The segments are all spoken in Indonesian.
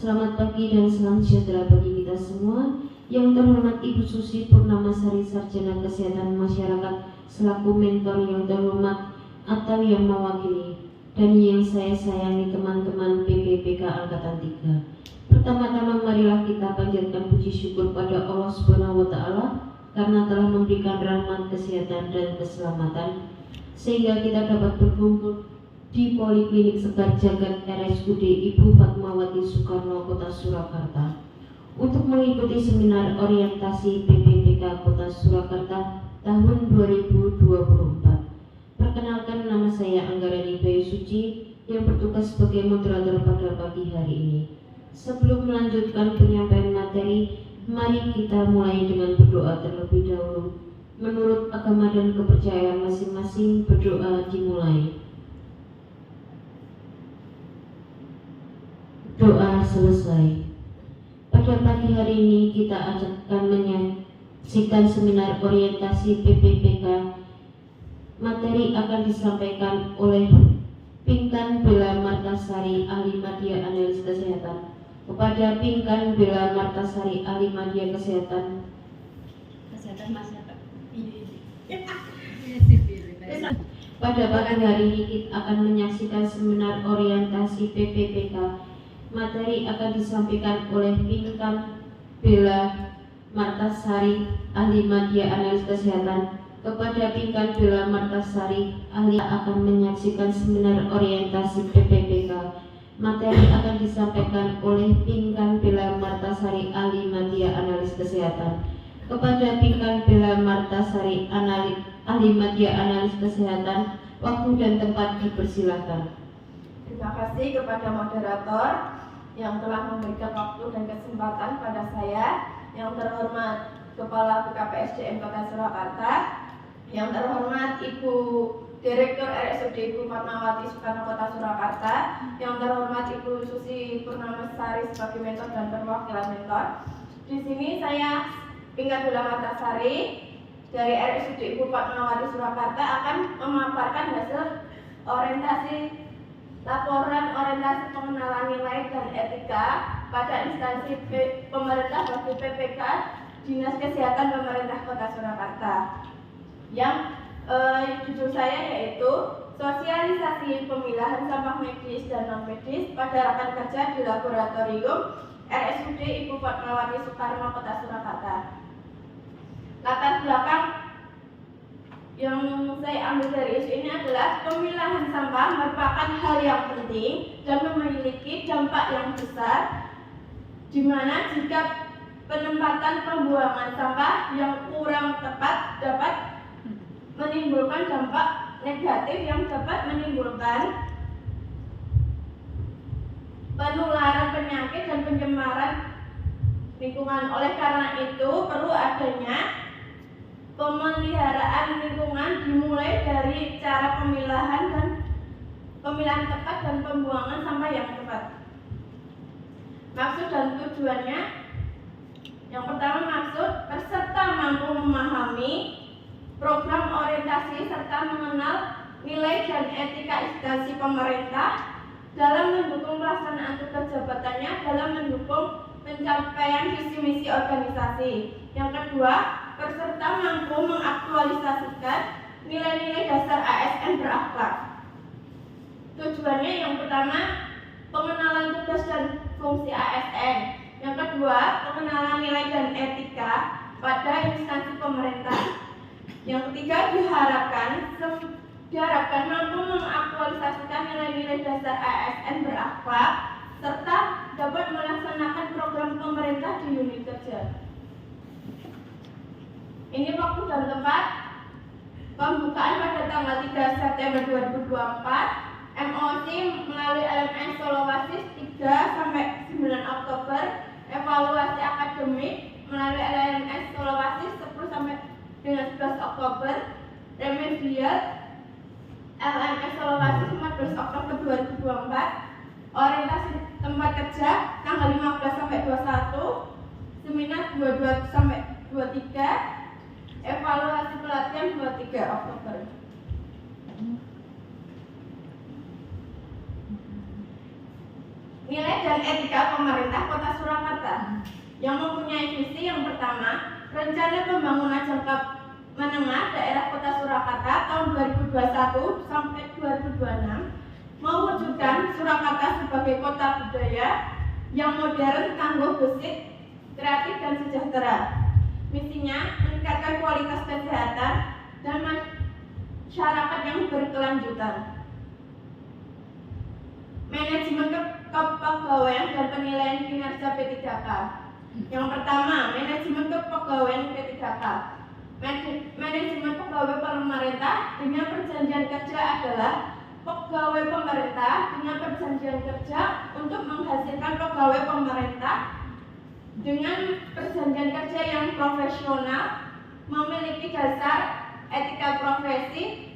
Selamat pagi dan salam sejahtera bagi kita semua. Yang terhormat Ibu Susi Purnamasari, Sarjana Kesehatan Masyarakat selaku mentor yang terhormat atau yang mewakili, dan yang saya sayangi teman-teman PPPK Angkatan 3. Pertama-tama marilah kita panjatkan puji syukur pada Allah Subhanahu wa Ta'ala karena telah memberikan rahmat kesehatan dan keselamatan sehingga kita dapat berkumpul di Poliklinik Segar Jagat RSUD Ibu Fatmawati Soekarno Kota Surakarta untuk mengikuti seminar orientasi PPPK Kota Surakarta tahun 2024. Perkenalkan, nama saya Anggarani Bayu Suci yang bertugas sebagai moderator pada pagi hari ini. Sebelum melanjutkan penyampaian materi, mari kita mulai dengan berdoa terlebih dahulu. Menurut agama dan kepercayaan masing-masing, berdoa dimulai. Doa selesai. Pada pagi hari ini kita akan menyaksikan seminar orientasi PPPK. Materi akan disampaikan oleh Pinkan Bella Martasari, ahli media analis kesehatan. Kepada Pinkan Bella Martasari, ahli media kesehatan masyarakat. Pada pagi hari ini kita akan menyaksikan seminar orientasi PPPK. Materi akan disampaikan oleh Pinkan Bella Martasari, ahli media analis kesehatan. Kepada Pinkan Bella Martasari, ahli akan menyaksikan seminar orientasi PPPK. Materi akan disampaikan oleh Pinkan Bella Martasari, ahli media analis kesehatan. Kepada Pinkan Bella Martasari, ahli media analis kesehatan, waktu dan tempat dipersilahkan. Terima kasih kepada moderator yang telah memberikan waktu dan kesempatan pada saya, yang terhormat Kepala BKPSDM Kota Surakarta, yang terhormat Ibu Direktur RSUD Ibu Fatmawati Soekarno Kota Surakarta, yang terhormat Ibu Susi Purnamasari sebagai mentor dan perwakilan mentor. Di sini saya Pinkan Bella Martasari dari RSUD Ibu Fatmawati Surakarta akan memaparkan hasil orientasi laporan orientasi pengenalan nilai dan etika pada instansi pemerintah bagi PPK Dinas Kesehatan Pemerintah Kota Surakarta. Yang judul saya yaitu sosialisasi pemilahan sampah medis dan non medis pada rekan kerja di laboratorium RSUD Ibu Fatmawati Soekarno Kota Surakarta. Latar belakang yang saya ambil dari isu ini adalah pemilahan sampah merupakan hal yang penting dan memiliki dampak yang besar, di mana jika penempatan pembuangan sampah yang kurang tepat dapat menimbulkan dampak negatif yang dapat menimbulkan penularan penyakit dan pencemaran lingkungan. Oleh karena itu perlu adanya pemeliharaan lingkungan dimulai dari cara pemilahan tepat dan pembuangan sampah yang tepat. Maksud dan tujuannya, yang pertama maksud peserta mampu memahami program orientasi serta mengenal nilai dan etika instansi pemerintah dalam mendukung pelaksanaan tugas jabatannya dalam mendukung pencapaian visi misi organisasi. Yang kedua, peserta mampu mengaktualisasikan nilai-nilai dasar ASN berakhlak. Tujuannya yang pertama, pengenalan tugas dan fungsi ASN. Yang kedua, pengenalan nilai dan etika pada instansi pemerintah. Yang ketiga, diharapkan mampu mengaktualisasikan nilai-nilai dasar ASN berakhlak serta dapat melaksanakan program pemerintah di unit kerja. Ini waktu dan tempat pembukaan pada tanggal 3 September 2024, MOC melalui LMS Solowasis 3 sampai 9 Oktober, evaluasi akademik melalui LMS Solowasis 10 sampai dengan 11 Oktober, remedial LMS Solowasis 14 Oktober 2024, orientasi tempat kerja tanggal 15 sampai 21, seminar 22 sampai 23, evaluasi pelatihan 23 Oktober. Nilai dan etika pemerintah Kota Surakarta yang mempunyai visi yang pertama, rencana pembangunan jangka menengah daerah Kota Surakarta tahun 2021 sampai 2026 mewujudkan Surakarta sebagai kota budaya yang modern, tangguh, gesit, kreatif dan sejahtera. Misinya meningkatkan kualitas kesehatan dan masyarakat yang berkelanjutan. Manajemen kepegawaian dan penilaian kinerja P3K. Yang pertama, manajemen kepegawaian P3K. Manajemen pegawai pemerintah dengan perjanjian kerja adalah pegawai pemerintah dengan perjanjian kerja untuk menghasilkan pegawai pemerintah dengan perjanjian kerja yang profesional, memiliki dasar etika profesi,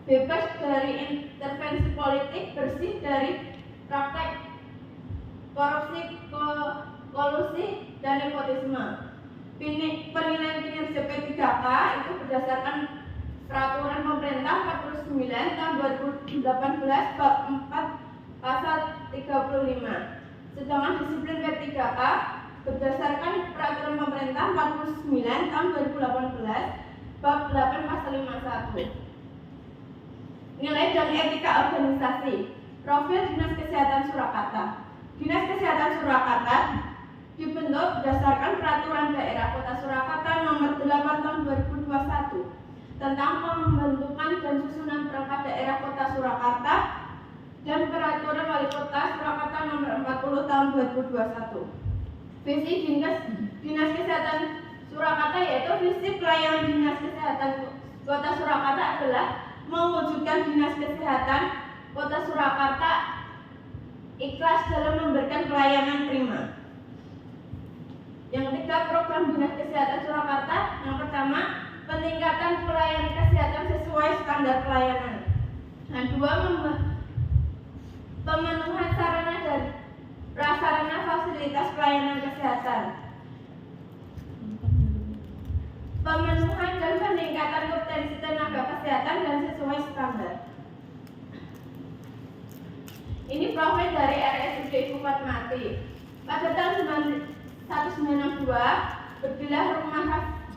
bebas dari intervensi politik, bersih dari praktek korupsi, kolusi, dan nepotisme. Penilaian kinerja P3K itu berdasarkan Peraturan Pemerintah 49 tahun 2018 bab 4 pasal 35. Sedangkan disiplin P3K berdasarkan Peraturan Pemerintah 49 tahun 2018 bab 8 pasal 51. Nilai dan etika organisasi. Profil Dinas Kesehatan Surakarta. Dinas Kesehatan Surakarta dibentuk berdasarkan Peraturan Daerah Kota Surakarta Nomor 8 Tahun 2021 tentang pembentukan dan susunan perangkat daerah Kota Surakarta dan Peraturan Wali Kota Surakarta Nomor 40 Tahun 2021. Visi Dinas Kesehatan Surakarta yaitu visi pelayanan Dinas Kesehatan Kota Surakarta adalah mewujudkan Dinas Kesehatan Kota Surakarta ikhlas dalam memberikan pelayanan prima. Yang ketiga, program Dinas Kesehatan Surakarta. Yang pertama, peningkatan pelayanan kesehatan sesuai standar pelayanan. Yang kedua, pemenuhan sarana dan prasarana fasilitas pelayanan kesehatan. Pemenuhan dan peningkatan kompetensi tenaga kesehatan dan sesuai standar. Ini profil dari RSUD Ibu Fatmawati. Pada tahun 1962 berdirilah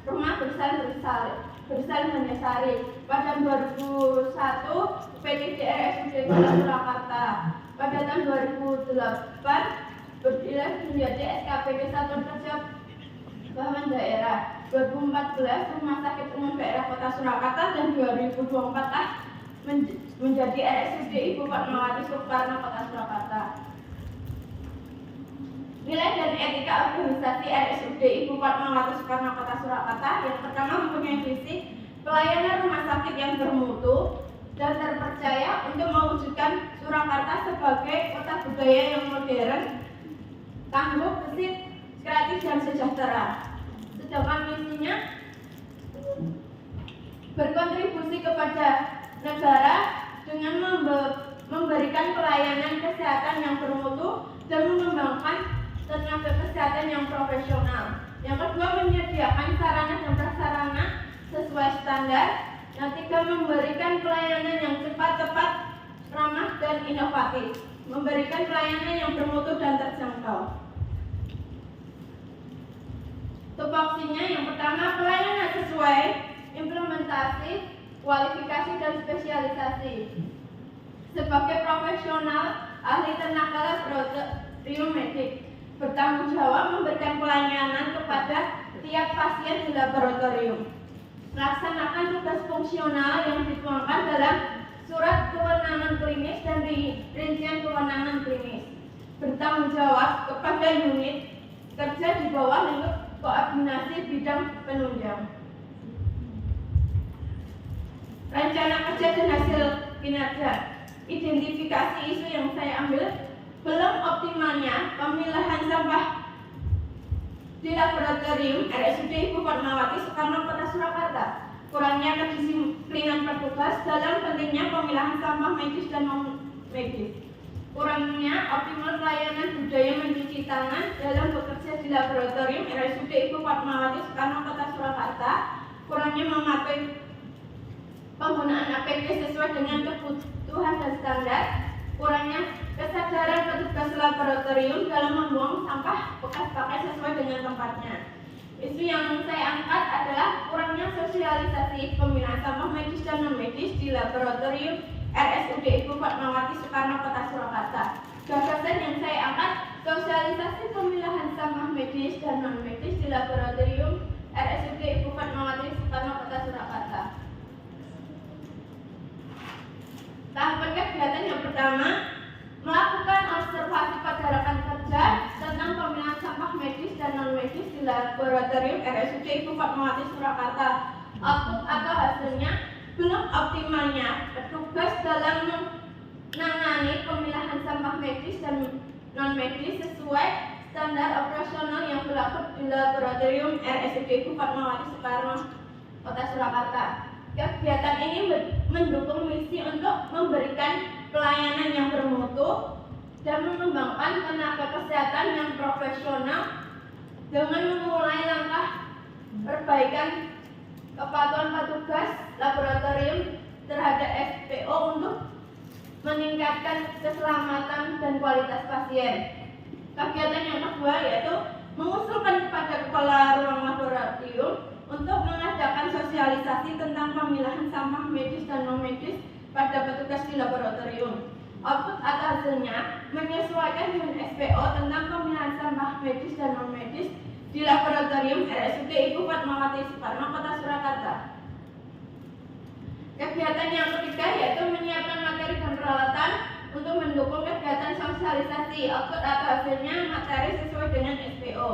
rumah Bersal Mandasari. Pada 2001 PTD RSUD Kota Surakarta. Pada tahun 2008 berdirilah menjadi SKPD Satuan Kerja Bahan Daerah. 2014 Rumah Sakit Umum Daerah Kota Surakarta dan 2024 menjadi RSUD Ibu Fatmawati Soekarno Kota Surakarta. Nilai dan etika organisasi RSUD Ibu Fatmawati Soekarno Kota Surakarta. Yang pertama, mempunyai visi pelayanan rumah sakit yang bermutu dan terpercaya untuk mewujudkan Surakarta sebagai kota budaya yang modern, tangguh, gesit, kreatif dan sejahtera. Sedangkan misinya berkontribusi kepada negara dengan memberikan pelayanan kesehatan yang bermutu dan mengembangkan tenaga kesehatan yang profesional. Yang kedua, menyediakan sarana dan prasarana sesuai standar. Yang ketiga, memberikan pelayanan yang cepat, tepat, ramah dan inovatif. Memberikan pelayanan yang bermutu dan terjangkau. Tupoksinya yang pertama, pelayanan sesuai implementasi, kualifikasi dan spesialisasi. Sebagai profesional ahli tenaga laboratorium medik, bertanggung jawab memberikan pelayanan kepada tiap pasien di laboratorium. Melaksanakan tugas fungsional yang dituangkan dalam surat kewenangan klinis dan rincian kewenangan klinis. Bertanggung jawab kepada unit kerja di bawah lingkup koordinasi bidang penunjang. Rencana kerja dan hasil kinerja. Identifikasi isu yang saya ambil, belum optimalnya pemilahan sampah di laboratorium RSUD Ibu Fatmawati Soekarno Kota Surakarta. Kurangnya kedisiplinan petugas dalam pentingnya pemilahan sampah medis dan non-medis. Kurangnya optimal pelayanan budaya mencuci tangan dalam bekerja di laboratorium RSUD Ibu Fatmawati Soekarno Kota Surakarta. Kurangnya mematuhi penggunaan APD sesuai dengan kebutuhan dan standar. kurangnya kesadaran petugas laboratorium dalam membuang sampah bekas pakai sesuai dengan tempatnya. Isu yang saya angkat adalah kurangnya sosialisasi pemilahan sampah medis dan non-medis di laboratorium RSUD Ibu Fatmawati Soekarno Kota Surakarta. Gagasan yang saya angkat, sosialisasi pemilahan sampah medis dan non-medis di laboratorium RSUD Ibu Fatmawati Soekarno Kota Surakarta. Tahapan kegiatan yang pertama, melakukan observasi pada rekan kerja tentang pemilahan sampah medis dan non-medis di laboratorium RSUD Ibu Fatmawati Surakarta. Output atau hasilnya, belum optimalnya petugas dalam menangani pemilahan sampah medis dan non-medis sesuai standar operasional yang berlaku di laboratorium RSUD Ibu Fatmawati Soekarno Kota Surakarta. Kegiatan ini mendukung misi untuk memberikan pelayanan yang bermutu dan mengembangkan tenaga kesehatan yang profesional dengan memulai langkah perbaikan kepatuhan petugas laboratorium terhadap SPO untuk meningkatkan keselamatan dan kualitas pasien. Kegiatan yang kedua yaitu mengusulkan kepada kepala ruang laboratorium untuk mengadakan sosialisasi tentang pemilahan sampah medis dan non-medis pada petugas di laboratorium. Output atau hasilnya menyesuaikan dengan SPO tentang pemilahan sampah medis dan non-medis di laboratorium RSUD Ibu Fatmawati Soekarno Kota Surakarta. Kegiatan yang ketiga yaitu menyiapkan materi dan peralatan untuk mendukung kegiatan sosialisasi. Output atau hasilnya materi sesuai dengan SPO.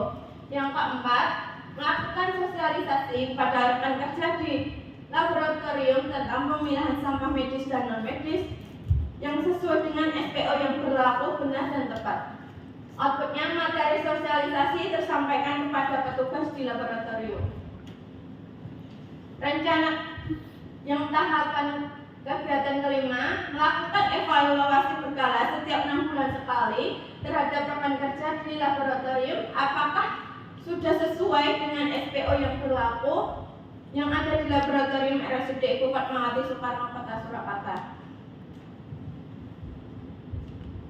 Yang keempat, melakukan sosialisasi pada rekan kerja di laboratorium tentang pemilahan sampah medis dan non-medis yang sesuai dengan SPO yang berlaku, benar dan tepat. Outputnya materi sosialisasi tersampaikan kepada petugas di laboratorium. Rencana yang tahapan kegiatan kelima, melakukan evaluasi berkala setiap 6 bulan sekali terhadap rekan kerja di laboratorium apakah sudah sesuai dengan SPO yang berlaku yang ada di laboratorium RSUD Ibu Fatmawati Soekarno Kota Surakarta.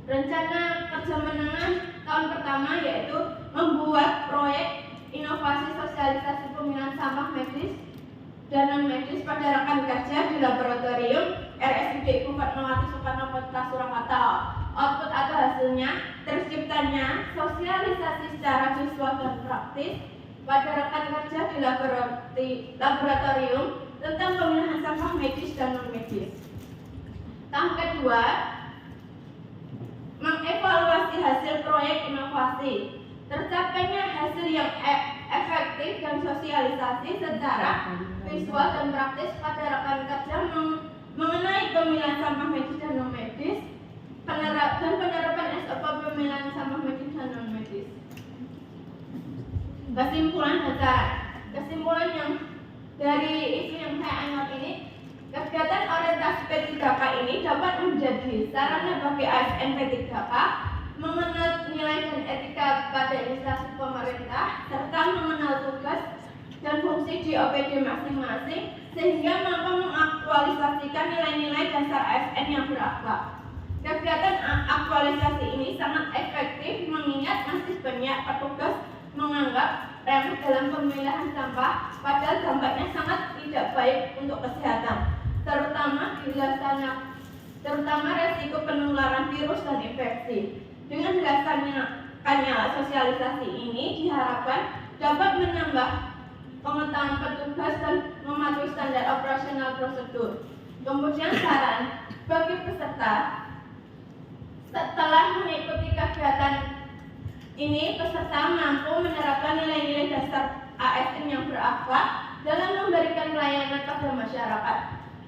Rencana kerja menengah tahun pertama yaitu membuat proyek inovasi sosialisasi pemilahan sampah medis dan non-medis pada rekan kerja di laboratorium RSUD Ibu Fatmawati Soekarno Kota Surakarta. Output atau hasilnya terciptanya sosialisasi secara visual dan praktis pada rekan kerja di laboratorium tentang pemilahan sampah medis dan non-medis. Tahap kedua, mengevaluasi hasil proyek inovasi. Tercapainya hasil yang efektif dan sosialisasi secara visual dan praktis pada rekan kerja mengenai pemilahan sampah medis dan non-medis, penerapan SOP pemilahan sampah medis dan non-medis. Kesimpulan acara. Kesimpulan yang dari isu yang saya angkat ini, kegiatan orientasi P3K ini dapat menjadi sarana bagi ASN P3K mengenal nilai dan etika pada instansi pemerintah serta mengenal tugas dan fungsi di OPD masing-masing sehingga mampu mengaktualisasikan nilai-nilai dasar ASN yang berakhlak. Kegiatan aktualisasi ini sangat efektif mengingat masih banyak petugas menganggap remeh dalam pemilahan sampah, padahal dampaknya sangat tidak baik untuk kesehatan, terutama resiko penularan virus dan infeksi. Dengan dilaksanakannya sosialisasi ini diharapkan dapat menambah pengetahuan petugas dan mematuhi standar operasional prosedur. Kemudian saran bagi peserta, setelah mengikuti kegiatan ini, peserta mampu menerapkan nilai-nilai dasar ASN yang berakhlak dalam memberikan pelayanan pada masyarakat.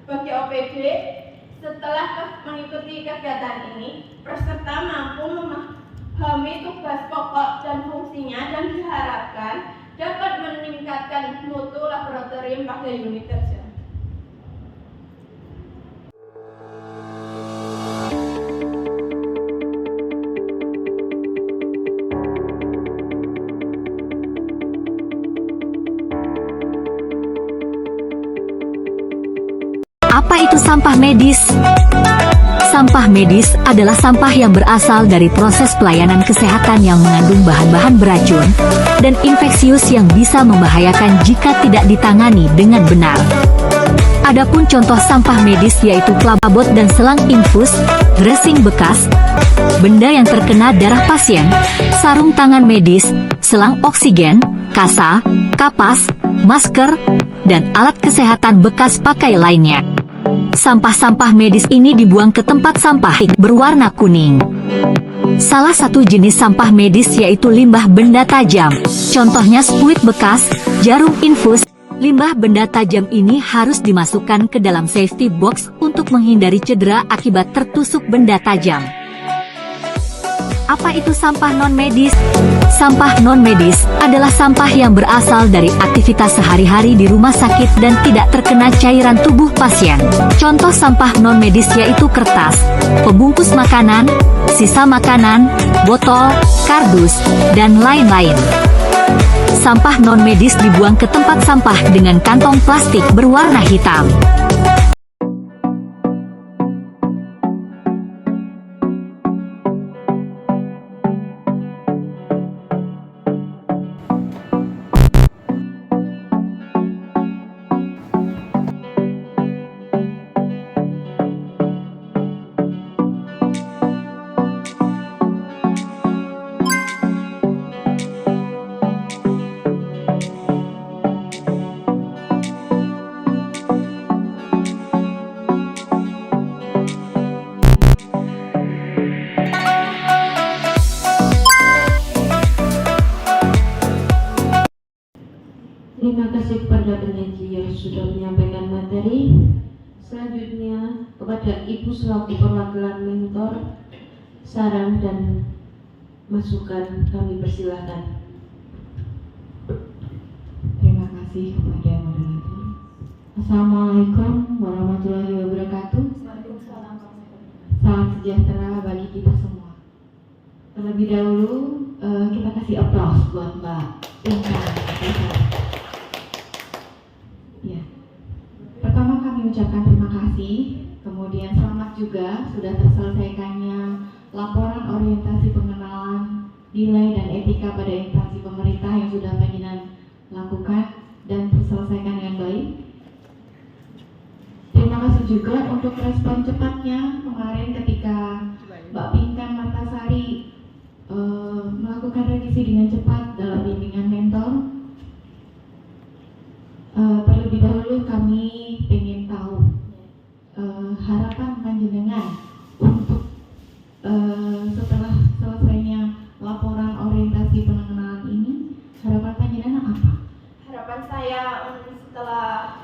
Bagi OPD, setelah mengikuti kegiatan ini, peserta mampu memahami tugas pokok dan fungsinya dan diharapkan dapat meningkatkan mutu laboratorium pada unit kerja. Apa itu sampah medis? Sampah medis adalah sampah yang berasal dari proses pelayanan kesehatan yang mengandung bahan-bahan beracun dan infeksius yang bisa membahayakan jika tidak ditangani dengan benar. Adapun contoh sampah medis yaitu klabot dan selang infus, dressing bekas, benda yang terkena darah pasien, sarung tangan medis, selang oksigen, kasa, kapas, masker, dan alat kesehatan bekas pakai lainnya. Sampah-sampah medis ini dibuang ke tempat sampah berwarna kuning. Salah satu jenis sampah medis yaitu limbah benda tajam. Contohnya spuit bekas, jarum infus. Limbah benda tajam ini harus dimasukkan ke dalam safety box untuk menghindari cedera akibat tertusuk benda tajam. Apa itu sampah non-medis? Sampah non-medis adalah sampah yang berasal dari aktivitas sehari-hari di rumah sakit dan tidak terkena cairan tubuh pasien. Contoh sampah non-medis yaitu kertas, pembungkus makanan, sisa makanan, botol, kardus, dan lain-lain. Sampah non-medis dibuang ke tempat sampah dengan kantong plastik berwarna hitam. Terima kasih kepada penyaji yang sudah menyampaikan materi. Selanjutnya kepada Ibu selaku perwakilan mentor, saran dan masukan kami persilahkan. Terima kasih kepada moderator. Assalamualaikum warahmatullahi wabarakatuh. Salam sejahtera bagi kita semua. Terlebih dahulu kita kasih aplaus buat Mbak Intan. Ya. Pertama kami ucapkan terima kasih, kemudian selamat juga sudah terselesaikannya laporan orientasi pengenalan nilai dan etika pada instansi pemerintah yang sudah panjenengan lakukan dan terselesaikan dengan baik. Terima kasih juga untuk respon cepatnya kemarin ketika Mbak Pinkan Martasari melakukan revisi dengan cepat dalam bimbingan mentor. Terlebih dahulu kami ingin tahu harapan panjenengan untuk setelah selesainya laporan orientasi pengenalan ini, harapan panjenengan apa? Harapan saya setelah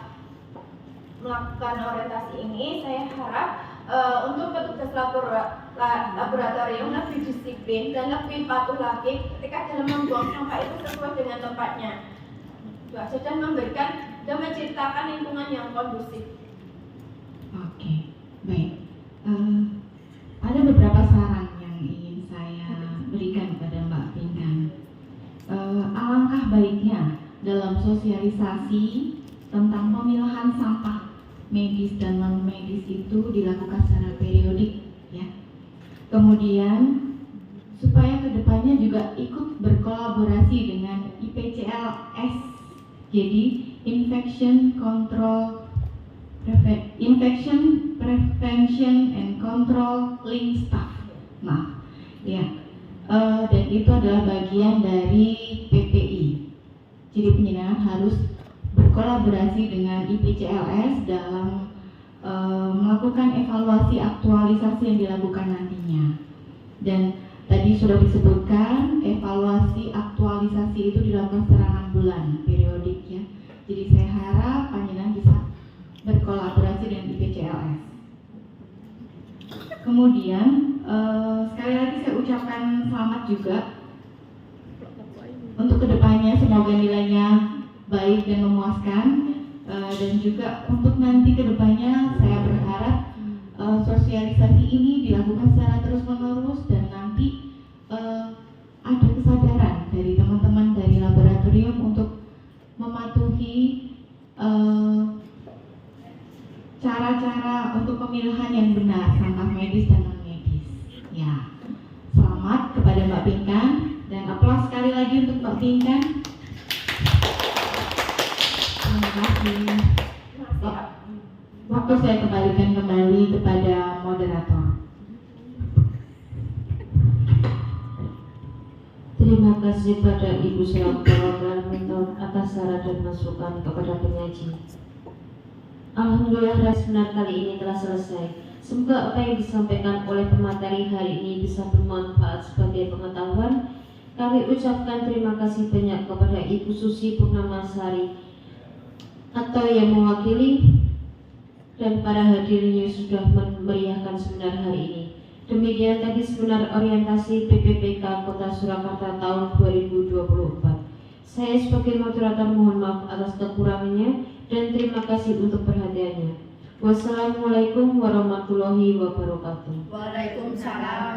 melakukan orientasi ini, saya harap untuk petugas laboratorium lebih disiplin dan lebih patuh lagi ketika dalam membuang sampah itu sesuai dengan tempatnya. Dan memberikan dan menciptakan lingkungan yang kondusif. Oke, baik. Ada beberapa saran yang ingin saya berikan kepada Mbak Pinkan. Alangkah baiknya dalam sosialisasi tentang pemilahan sampah medis dan non medis itu dilakukan secara periodik, ya. Kemudian supaya kedepannya juga ikut berkolaborasi dengan IPCLS. Jadi Infection Prevention and Control Link Staff. Nah, ya, dan itu adalah bagian dari PPI. Jadi penjenengan harus berkolaborasi dengan IPCLS dalam melakukan evaluasi aktualisasi yang dilakukan nantinya. Dan tadi sudah disebutkan evaluasi aktualisasi itu dilakukan secara 6 bulan periodik, ya. Jadi saya harap panjenengan bisa berkolaborasi dengan IPCLS. Kemudian sekali lagi saya ucapkan selamat juga untuk kedepannya, semoga nilainya baik dan memuaskan, dan juga untuk nanti kedepannya saya berharap sosialisasi ini dilakukan secara terus-menerus dan nanti ada kesadaran dari teman-teman dari laboratorium untuk mematuhi cara-cara untuk pemilahan yang benar sampah medis dan non medis. Ya, selamat kepada Mbak Pinkan dan aplaus sekali lagi untuk Mbak Pinkan. Terima kasih. Waktu saya kembalikan kembali kepada moderator. Terima kasih pada Ibu selaku moderator atas saran dan masukan kepada penyaji. Alhamdulillah, seminar kali ini telah selesai. Semoga apa yang disampaikan oleh pemateri hari ini bisa bermanfaat sebagai pengetahuan. Kami ucapkan terima kasih banyak kepada Ibu Susi Purnamasari atau yang mewakili dan para hadirin yang sudah memeriahkan seminar hari ini. Demikian tadi seminar orientasi PPPK Kota Surakarta tahun 2024. Saya sebagai moderator mohon maaf atas kekurangannya dan terima kasih untuk perhatiannya. Wassalamualaikum warahmatullahi wabarakatuh. Waalaikumsalam